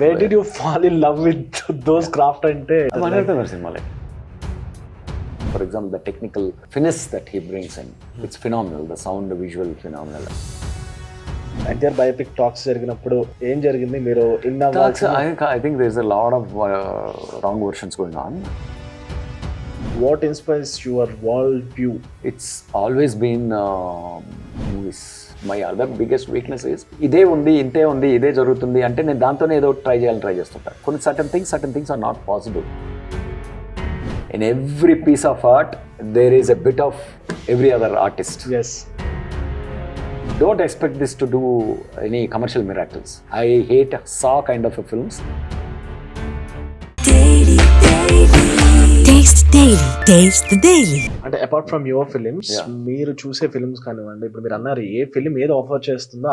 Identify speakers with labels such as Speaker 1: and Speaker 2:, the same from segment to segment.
Speaker 1: Where did you fall in love with those craft ante?
Speaker 2: Manarthanar cinema, like, for example, the technical finesse that he brings in, it's phenomenal. The sound, the visual, phenomenal.
Speaker 1: NTR biopic talks జరిగినప్పుడు ఏం జరిగింది? మీరు
Speaker 2: I think there's a lot of wrong versions going on.
Speaker 1: What inspires your world view?
Speaker 2: It's always been movies. My other biggest weakness is ఇదే ఉంది, ఇంతే ఉంది, ఇదే జరుగుతుంది అంటే నేను దాంతోనే ఏదో ట్రై చేస్తుంటాను. కొన్ని certain things are not possible. In every piece of art, there is a bit of every other artist.
Speaker 1: Yes.
Speaker 2: Don't expect this to do any commercial miracles. I hate Saw kind of films.
Speaker 3: Taste the daily.
Speaker 1: అంటే apart from your films, మీరు చూసే films కానివ్వండి, ఇప్పుడు మీరు అన్నారు ఏ film ఏది offer చేస్తుందో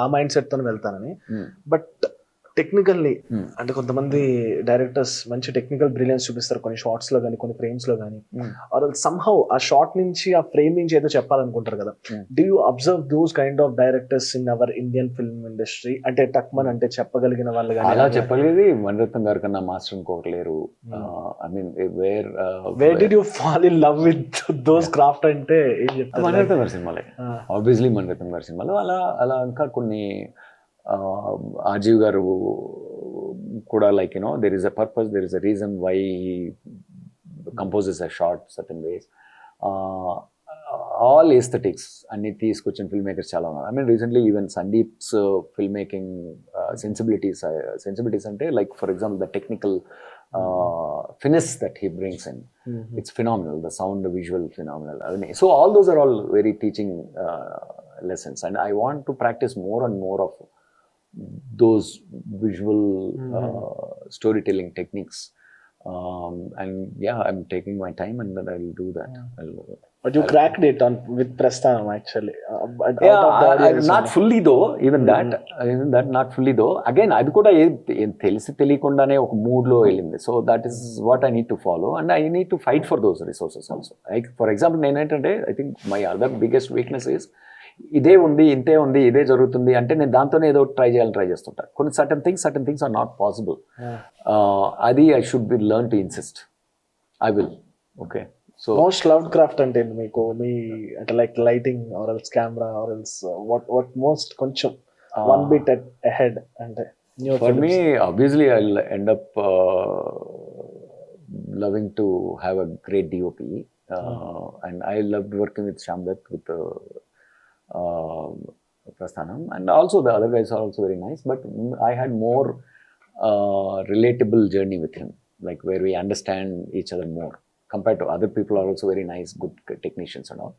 Speaker 1: ఆ మైండ్ సెట్ తో వెళ్తానని. బట్ టెక్నికల్లీ అంటే కొంతమంది డైరెక్టర్స్ మంచి టెక్నికల్ బ్రిలియన్స్ చూపిస్తారు కొన్ని షార్ట్స్ లో కానీ, కొన్ని ఫ్రేమ్స్ లో కానీ, ఆర్ సమ్హౌ ఆ షార్ట్ నుంచి ఆ ఫ్రేమ్ నుంచి ఏదో చెప్పాలనుకుంటారు కదా. Do you observe those kind of directors in our Indian film industry? అంటే టక్మన్ అంటే చెప్పగలిగిన వాళ్ళు కానీ.
Speaker 2: అలా చెప్పగలిగేది మణిరత్నం గారి కన్నా మాస్టర్ ఇంకొకరు లేరు. I mean
Speaker 1: where did you fall in love with those craft అంటే ఏం చెప్తారు?
Speaker 2: మణిరత్నం గారి సినిమాలే, ఆబ్వియస్లీ మణిరత్నం గారి సినిమాలు. అలా ఇంకా కొన్ని Ajiv garu kuda, like, you know, there is a purpose, there is a reason why he composes a shot certain ways. All aesthetics అన్ని తీసుకొచ్చిన ఫిల్మ్ మేకర్స్ చాలా ఉన్నారు. I mean recently even Sandeep's filmmaking sensibilities అంటే, like, for example, the technical finesse that he brings in, it's phenomenal. The sound, the visual, phenomenal. I mean, so all those are all very teaching lessons, and I want to practice more and more of those visual storytelling techniques, and yeah, I'm taking my time and then I'll do that.
Speaker 1: But you cracked it on with Prasthanam actually.
Speaker 2: Not fully though, even that not fully though. Again, అది కూడా తెలియకుండానే ఒక mood లో వెళ్ళింది. So that is what I need to follow, and I need to fight for those resources also. Like, for example, నేనేంటంటే, I think my other biggest weakness is ఇదే ఉంది, ఇంతే ఉంది, ఇదే జరుగుతుంది అంటే నేను దాంతోనే ఏదో ట్రై చేస్తుంటాను. కొన్ని certain things are not possible. అది I should be learn to insist. I will. Okay. So
Speaker 1: most loved craft అంటే మీకు మీ అంటే like lighting or else camera or else what most కొంచెం one bit ahead అంటే
Speaker 2: for me, obviously I'll end up loving to have a great DOP, and I loved working with Shamdat, with Prasthanam, and also the other guys are also very nice, but I had more relatable journey with him, like where we understand each other more compared to other people are also very nice, good technicians and all.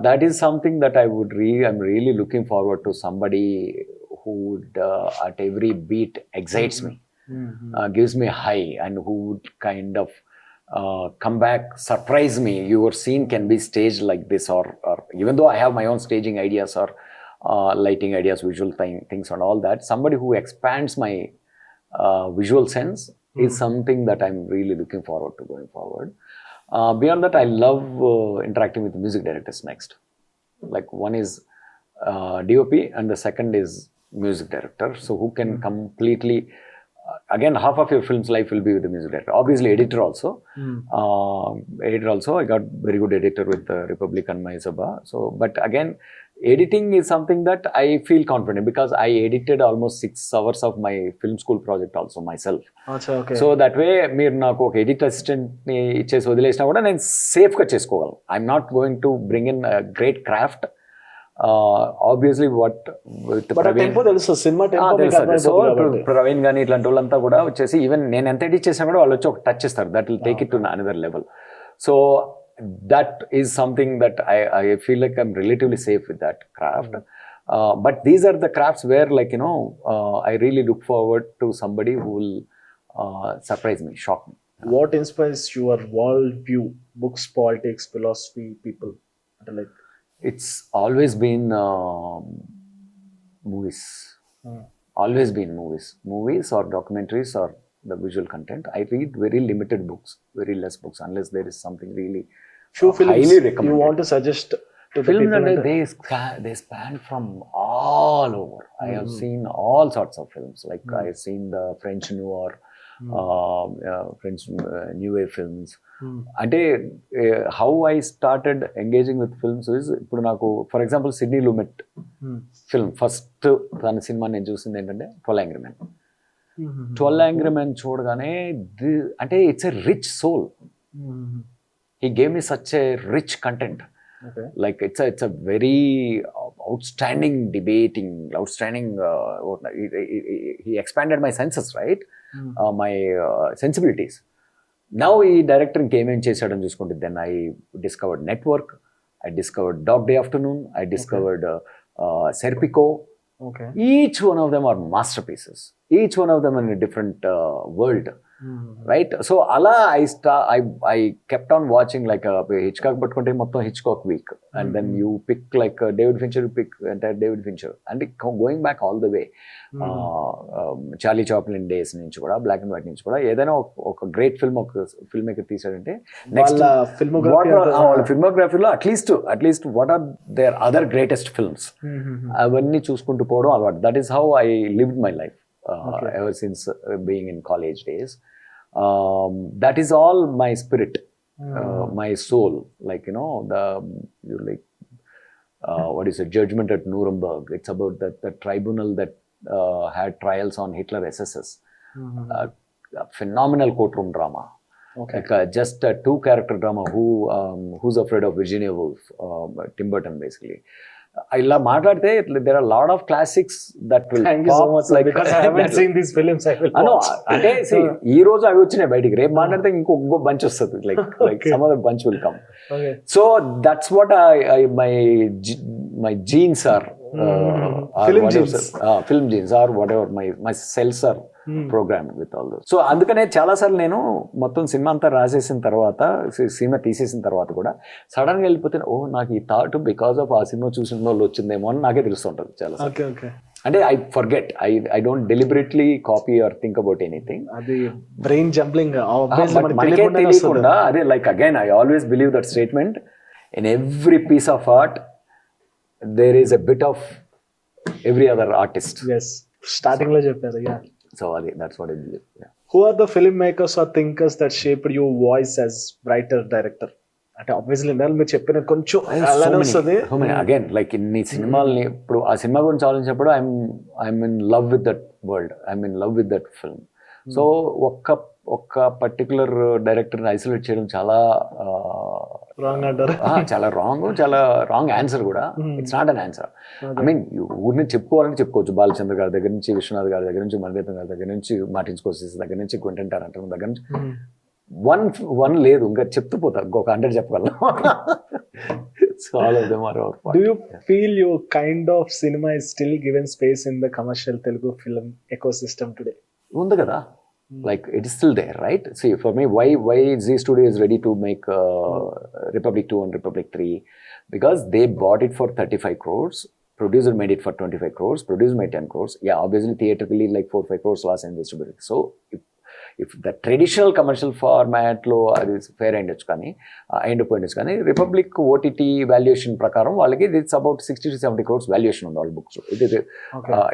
Speaker 2: That is something that I'm really looking forward to, somebody who would at every beat excites me, gives me high, and who would kind of come back, surprise me. Your scene can be staged like this, or even though I have my own staging ideas or lighting ideas, visual things and all that, somebody who expands my visual sense is something that I'm really looking forward to going forward. Beyond that, I love interacting with music directors next. Like, one is DOP and the second is music director. So who can completely, again, half of your film's life will be with the music director. Obviously, editor also. I got very good editor with Republic and Mahisabha. So, but again, editing is something that I feel confident, because I edited almost 6 hours of my film school project also myself.
Speaker 1: Okay.
Speaker 2: So that way, మీరు నాకు ఒక edit assistant ని ఇచ్చేసి వదిలేసినా కూడా నేను safe గా చేసుకోగలను. I'm not going to bring in great craft. Obviously Praveen గానీ ఇట్లాంటి వాళ్ళంతా కూడా వచ్చేసి, ఈవెన్ నేను ఎంత ఎడిట్ చేసినా కూడా వాళ్ళు వచ్చి ఒక టచ్ ఇస్తారు. That will take it to another level. So that is something that I feel like I'm relatively safe with that craft. But these are the crafts where, like, you know, I really look forward to somebody who will surprise me, shock me.
Speaker 1: What inspires your world view? Books, politics, philosophy, people? Like,
Speaker 2: it's always been movies. Always been movies or documentaries or the visual content. I read very limited books, very less books, unless there is something really
Speaker 1: few films
Speaker 2: highly recommended.
Speaker 1: You want to suggest to the
Speaker 2: Films
Speaker 1: people
Speaker 2: and
Speaker 1: and-
Speaker 2: they span from all over. I have seen all sorts of films. Like I have seen the French Noir, French New Wave films. అంటే how I started engaging with films is ఇప్పుడు నాకు for example Sidney Lumet film first తన cinema నేను చూసింది ఏంటంటే 12 Angry Men. 12 Angry Men చూడగానే అంటే it's a rich soul. He gave me such a rich content.
Speaker 1: Okay.
Speaker 2: Like it's a very outstanding debating, outstanding. He expanded my senses, right? My sensibilities. Now he director came and chesadu chusukunte. Then I discovered Network. I discovered Dog Day Afternoon. I discovered Serpico.
Speaker 1: Okay.
Speaker 2: Each one of them are masterpieces. Each one of them in a different world. Right? So ala I kept on watching like a Hitchcock పట్టుకుంటే మొత్తం Hitchcock week, and then you pick like David Fincher, you pick entire David Fincher, and going back all the way Charlie Chaplin days నుంచి కూడా black and white నుంచి కూడా ఏదైనా ఒక great film ఒక film maker తీసాడంటే నెక్స్ట్ వాళ్ళ ఫిల్మోగ్రఫీలో at least what are there other greatest films అవన్నీ చూసుకుంటూ పోవడం అలవాటు. That is how I lived my life ever since being in college days. That is all my spirit, my soul. Like, you know, what is it, Judgment at Nuremberg. It's about the tribunal that had trials on Hitler SSS. A phenomenal courtroom drama.
Speaker 1: Okay.
Speaker 2: Like just a two-character drama. Who's Afraid of Virginia Woolf? Tim Burton, basically. ఇలా మాట్లాడితే there are a lot of classics that will
Speaker 1: Thank you so
Speaker 2: pop,
Speaker 1: much, sir,
Speaker 2: like
Speaker 1: because I haven't seen these films. I will watch.
Speaker 2: అంటే ఈ రోజు అవి వచ్చినాయి బయటికి, రేపు మాట్లాడితే ఇంకో బంచ్ వస్తుంది, like some other bunch will come.
Speaker 1: Okay.
Speaker 2: So that's what my genes are.
Speaker 1: Film genes.
Speaker 2: Film genes or whatever, my cells are programmed with all those. So అందుకనే చాలాసార్లు నేను మొత్తం సినిమా అంతా రాసేసిన తర్వాత, సినిమా తీసేసిన తర్వాత కూడా సడన్ గా వెళ్ళిపోతే నాకు ఈ థాట్ బికాస్ ఆఫ్ ఆ సినిమా చూసిన వాళ్ళు వచ్చిందేమో అని నాకే తెలుస్తుంటది చాలా. అంటే I forget, I don't deliberately copy or think about anything.
Speaker 1: అది బ్రెయిన్ జంప్లింగ్
Speaker 2: మనకే తెలియకుండా. అదే like again I always believe that statement, in every piece of art there is a bit of every other artist.
Speaker 1: Starting లో చెప్పారు.
Speaker 2: So that's what I believe. Yeah.
Speaker 1: Who are the filmmakers or thinkers that shaped your voice as writer, director? అంటే obviously మీరు చెప్పిన కొంచెం అలానే వస్తుంది.
Speaker 2: Again like ఇన్ని సినిమాలని ఇప్పుడు ఆ సినిమా గురించి ఆలోచించినప్పుడు I'm in love with that world, I'm in love with that film. So ఒక్క పర్టికులర్ డైరెక్టర్ని ఐసోలేట్ చేయడం చాలా
Speaker 1: రాంగ్ అంటారు.
Speaker 2: చాలా రాంగ్ ఆన్సర్ కూడా. It's not an answer. I mean ఊరిని చెప్పుకోవాలని చెప్పుకోవచ్చు. బాలచంద్ర గారి దగ్గర నుంచి, విశ్వనాథ్ గారి దగ్గర నుంచి, మణిరత్నం గారి దగ్గర నుంచి, మార్టిన్ స్కోర్సెసీ దగ్గర నుంచి, క్వింటన్ టారంటో దగ్గర నుంచి వన్ లేదు, ఇంకా చెప్తూ పోతా, ఇంకొక 100 చెప్పగలను. So all of them are our part.
Speaker 1: Do you feel your kind of cinema is still given space in the commercial Telugu film ecosystem today?
Speaker 2: ఉంది కదా. Like it is still there, right? See, for me, why Z Studio is ready to make Republic 2 and Republic 3, because they bought it for 35 crores, producer made it for 25 crores, producer made 10 crores. Yeah, obviously theatrically like 4-5 crores loss and distributed. So if the traditional commercial format lo adi fair endచ్చు కానీ ఎండిపోయిండొచ్చు కానీ, republic OTT valuation ప్రకారం వాళ్ళకి it's about 60 to 70 crores valuation ఉంది వాళ్ళ books.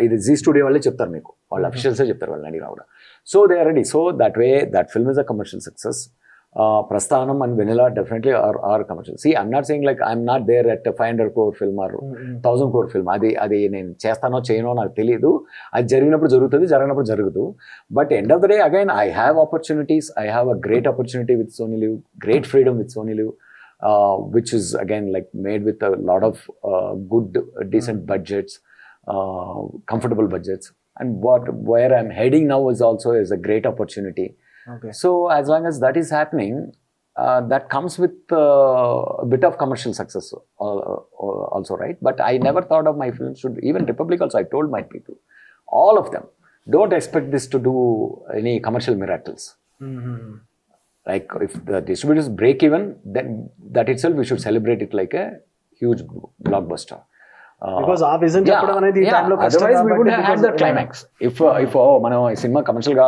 Speaker 2: ఇది G studio వాళ్ళే చెప్తారు మీకు, వాళ్ళ అఫీషియల్సే చెప్తారు వాళ్ళని అడిగినా కూడా. So they are ready. So that way that film is a commercial success. Prasthanam and Vennela definitely are commercial. See I'm not saying like I'm not there at 500 crore film or 1000 crore film. అది నేను చేస్తానో చేయనో నాకు తెలియదు. అది జరిగినప్పుడు జరుగుతుంది, జరగనప్పుడు జరుగుతూ. But end of the day again I have opportunities. I have a great opportunity with Sony LIV, great freedom with Sony LIV, which is again like made with a lot of good decent budgets, comfortable budgets. And where I'm heading now is also a great opportunity.
Speaker 1: Okay.
Speaker 2: So as long as that is happening, that comes with a bit of commercial success also, right? But I never thought of my films should, even Republic also, I told my people, all of them, don't expect this to do any commercial miracles. Like if the distributors break even, then that itself we should celebrate it like a huge blockbuster.
Speaker 1: Because ఆ vision చెప్పడం అనేది ఈ టైంలో కష్టం.
Speaker 2: Otherwise we would have had the climax. If మనం ఈ cinema commercial గా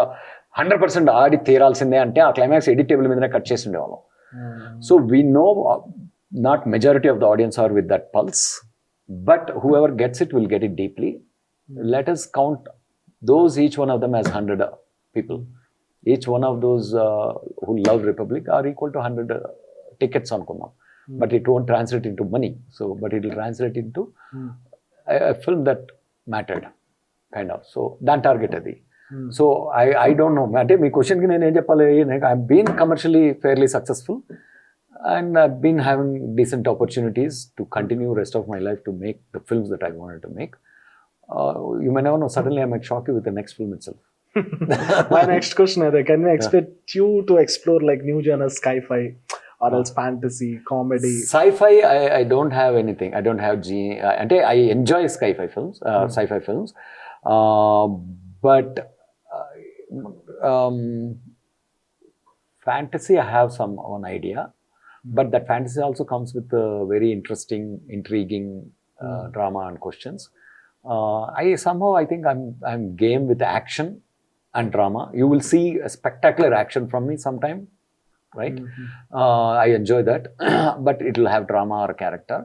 Speaker 2: 100% ఆడి తీరాల్సిందే అంటే ఆ క్లైమాక్స్ ఎడిట్ టేబుల్ మీదనే కట్ చేసి ఉండేవాళ్ళం. So we know not majority of the audience are with that pulse, but whoever gets it will get it deeply. Let us count those, each one of them as 100 people. Each one of those who love Republic are equal to 100 tickets అనుకుందాం. But it won't translate into money. So, but it will translate into a film that mattered, kind of. So, that target అది. So, I don't know. అంటే మీ క్వశ్చన్కి నేను ఏం చెప్పాలి, I've been commercially fairly successful and I've been having decent opportunities to continue rest of my life to make the films that I wanted to make. You may never know, suddenly I might shock you with the next film itself.
Speaker 1: My next question is, can we expect you to explore like new genres, sci-fi or else fantasy, comedy?
Speaker 2: Sci-fi, I don't have anything. I don't have అంటే I enjoy sci-fi films, but fantasy, I have some one idea, but that fantasy also comes with a very interesting, intriguing drama and questions. I think I'm game with action and drama. You will see a spectacular action from me sometime, right? I enjoy that, but it will have drama or character.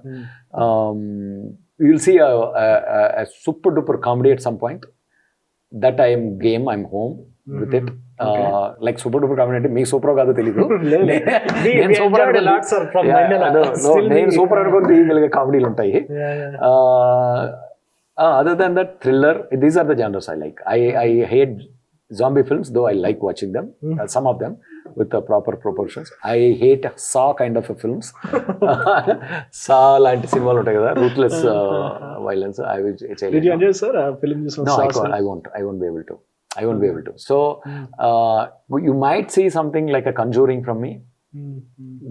Speaker 2: You will see a super duper comedy at some point. That I am game, I'm home with it. Like super duper comedy అంటే మీకు super కాదో తెలీదు. నేను super అనుకోని తీయగలిగే కామెడీలు ఉంటాయి. Other than that, thriller, these are the genres I like. I hate zombie films, though I like watching them, some of them with the proper proportions. I hate Saw kind of films. Saw లాంటి సినిమాలు ఉంటాయి కదా, ruthless violence.
Speaker 1: Did you enjoy, sir, film?
Speaker 2: No, I won't be able to. So you might see something like a Conjuring from me.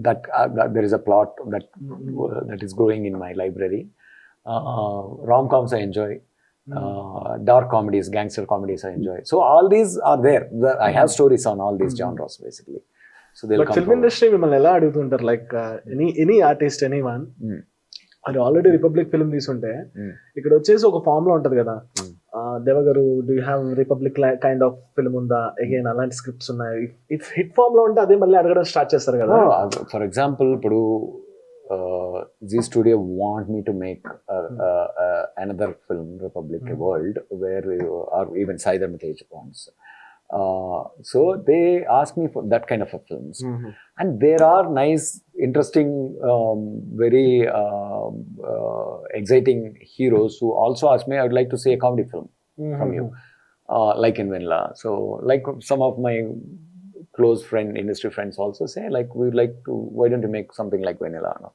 Speaker 2: That there is a plot that is growing in my library. Rom-coms I enjoy. Dark comedies, gangster comedies I enjoy. So all these are there. I have stories on all these genres basically. So they'll come. But
Speaker 1: film industry మిమ్మల్ని ఎలా అడుగుతుంటారు, like any artist, anyone, అది already republic film తీసుంటే ఇక్కడ వచ్చేసి ఒక form లో ఉంటది కదా, దేవ గారు do you have republic kind of film ఉందా, అగైన్ అలాంటి స్క్రిప్ట్స్ ఉన్నాయి, ఇఫ్ హిట్ ఫామ్ లో ఉంటే అదే మళ్ళీ అడగడం స్టార్ట్ చేస్తారు కదా.
Speaker 2: ఫర్ ఎగ్జాంపుల్ ఇప్పుడు Zee Studio want me to make another film, Republic World, where or even Saidar Matej wants. So they ask me for that kind of a films, and there are nice, interesting, very exciting heroes who also ask me, I would like to see a comedy film from you, like in Vanilla. So like some of my close industry friends also say, like, we would like to, why don't you make something like Vanilla? No?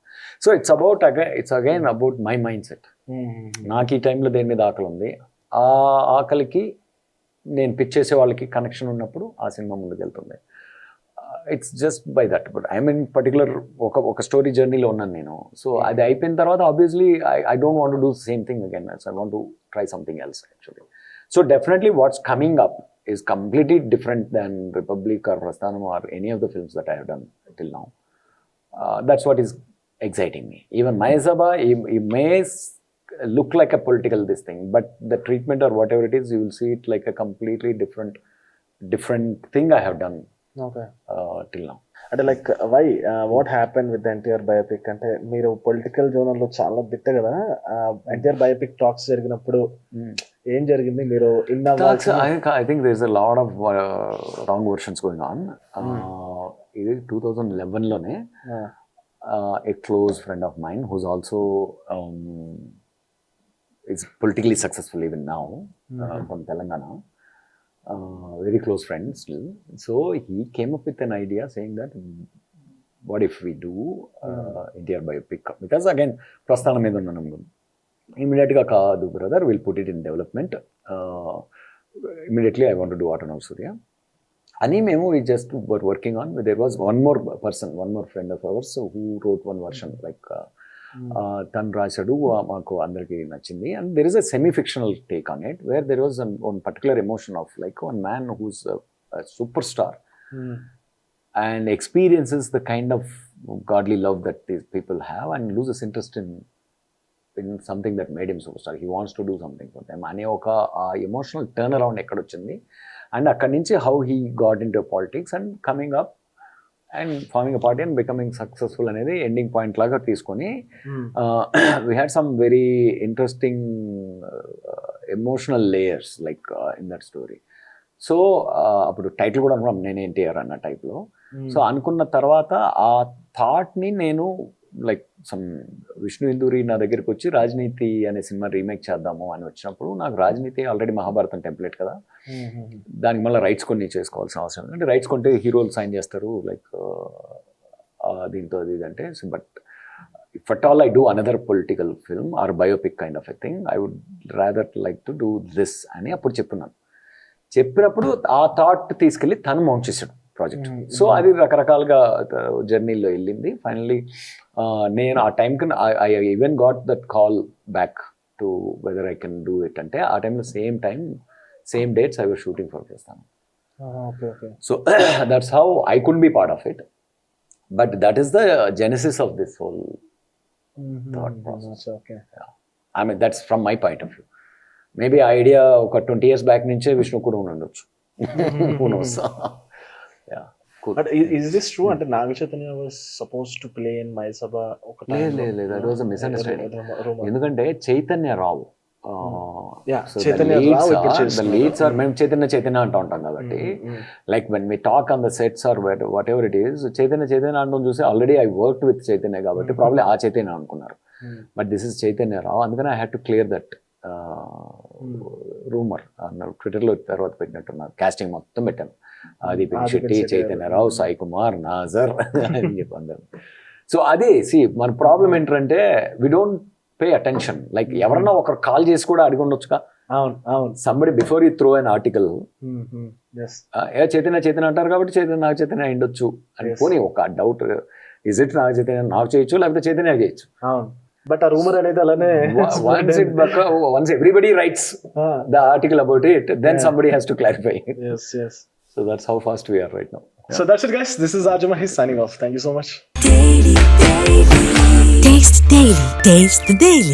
Speaker 2: So it's again about my mindset. నాకు ఈ టైంలో దేని మీద ఆకలి ఉంది, ఆ ఆకలికి నేను పిచ్ చేసే వాళ్ళకి కనెక్షన్ ఉన్నప్పుడు ఆ సినిమా ముందుకు వెళ్తుంది. It's just by that. But I mean particular ఒక స్టోరీ జర్నీలో ఉన్నాను నేను. సో అది అయిపోయిన తర్వాత obviously I don't want to do same thing again. I want to try something else actually. So definitely what's coming up is completely different than Republic or Ratnam or any of the films that I have done till now. That's what is exciting me. Even Maya Sabha, it may look like a political this thing, but the treatment or whatever it is, you will see it like a completely different thing I have done till now.
Speaker 1: అంటే like why what happen with NTR biopic అంటే మీరు political జోనర్లో చాలా దిట్ట కదా, NTR biopic talks జరిగినప్పుడు ఏం జరిగింది? మీరు
Speaker 2: I think there's a lot of wrong versions going on. ఇది 2011లోనే a close friend of mine who's also is politically successful even now, from Telangana. Very close friend still. So he came up with an idea saying that, what if we do NTR biopic? Because again, prasthana మీద ఉన్న నమ్మకం immediately గా కాదు brother, we'll put it in development. Immediately I want to do Autonom Surya. అని మేము we just were working on. There was one more friend of ours who wrote one version, like తను రాశాడు, మాకు అందరికి నచ్చింది. And there is a semi fictional take on it, where there was one particular emotion of like one man whose superstar and experiences the kind of godly love that these people have and loses interest in something that made him superstar. He wants to do something for them. అనే ఒక emotional turn around ఎక్కడ వచ్చింది, and అక్కడి నుంచి how he got in to politics and coming up and farming a party and becoming successful అనేది ending point లాగా తీసుకొని we had some very interesting emotional layers like in that story. So అప్పుడు title కూడా అనుకున్నాం నేను ఎన్టీఆర్ అన్న టైప్లో. So అనుకున్న తర్వాత ఆ థాట్ని నేను లైక్ సమ్ విష్ణు ఇందూరి నా దగ్గరికి వచ్చి రాజనీతి అనే సినిమా రీమేక్ చేద్దాము అని వచ్చినప్పుడు నాకు రాజనీతి ఆల్రెడీ మహాభారతం టెంప్లెట్ కదా, దానికి మళ్ళీ రైట్స్ కొన్ని చేసుకోవాల్సిన అవసరం అంటే రైట్స్ కొంటే హీరోలు సైన్ చేస్తారు లైక్ దీంతో అది అంటే. But if at all I do another political film or biopic kind of a thing, I would rather like to do this అని అప్పుడు చెప్పినప్పుడు ఆ థాట్ తీసుకెళ్ళి తను మౌంట్ చేశాడు ప్రాజెక్ట్. సో అది రకరకాలుగా జర్నీలో వెళ్ళింది. ఫైనలీ నేను ఆ టైంకి I even got that call back to whether I can do it అంటే ఆ టైంలో same dates I was shooting for Prasthanam. So that's how I could be part of it. But that is the genesis of this whole thought process.
Speaker 1: Okay.
Speaker 2: Yeah. I mean, that's from my point of view. Maybe idea ఒక 20 years back నుంచే విష్ణు కూడా ఉండొచ్చు. Who knows? Yeah. Cool.
Speaker 1: But is this true? అంటే Naga Chaitanya was supposed to play in మై సభ ఒక
Speaker 2: లేదు that was a misunderstanding. ఎందుకంటే చైతన్య రావు
Speaker 1: చైతన్య
Speaker 2: లీడ్స్ ఆర్ మేము చైతన్య అంటూ ఉంటాం కాబట్టి like when we talk on the sets or what it is Chaitanya అంటూ చూసి already I worked with Chaitanya కాబట్టి ప్రాబ్లీ ఆ చైతన్య అనుకున్నారు. But this is Chaitanya Rao. అందుకని I had to clear that rumour. ట్విట్టర్లో తర్వాత పెట్టినట్టున్నారు. కాస్టింగ్ మొత్తం పెట్టాను. ఆదిత్య శెట్టి, చైతన్య రావు, సాయి కుమార్, నాజర్ అని చెప్పి అందరు. సో అదే మన ప్రాబ్లం ఏంటంటే we don't pay attention. Like ఎవరన్నా ఒకరు కాల్ చేసి కూడా అడిగి ఉండొచ్చుగా. Somebody before you throw an article Chaitanya అంటారు కాబట్టి నాగ చైతన్య అయిండొచ్చు అని పోనీ ఒక doubt is it Naga Chaitanya నాకు చేయొచ్చు లేకపోతే చైతన్య చేయొచ్చు.
Speaker 1: బట్ ఆ రూమర్ అనేది అలానే
Speaker 2: once everybody writes the article about it, then somebody has to clarify.
Speaker 1: Yes.
Speaker 2: So that's how fast we are right now.
Speaker 1: So that's it, guys. This is Arjun Mahesh signing off. Thank you so much.
Speaker 3: Taste the Daily.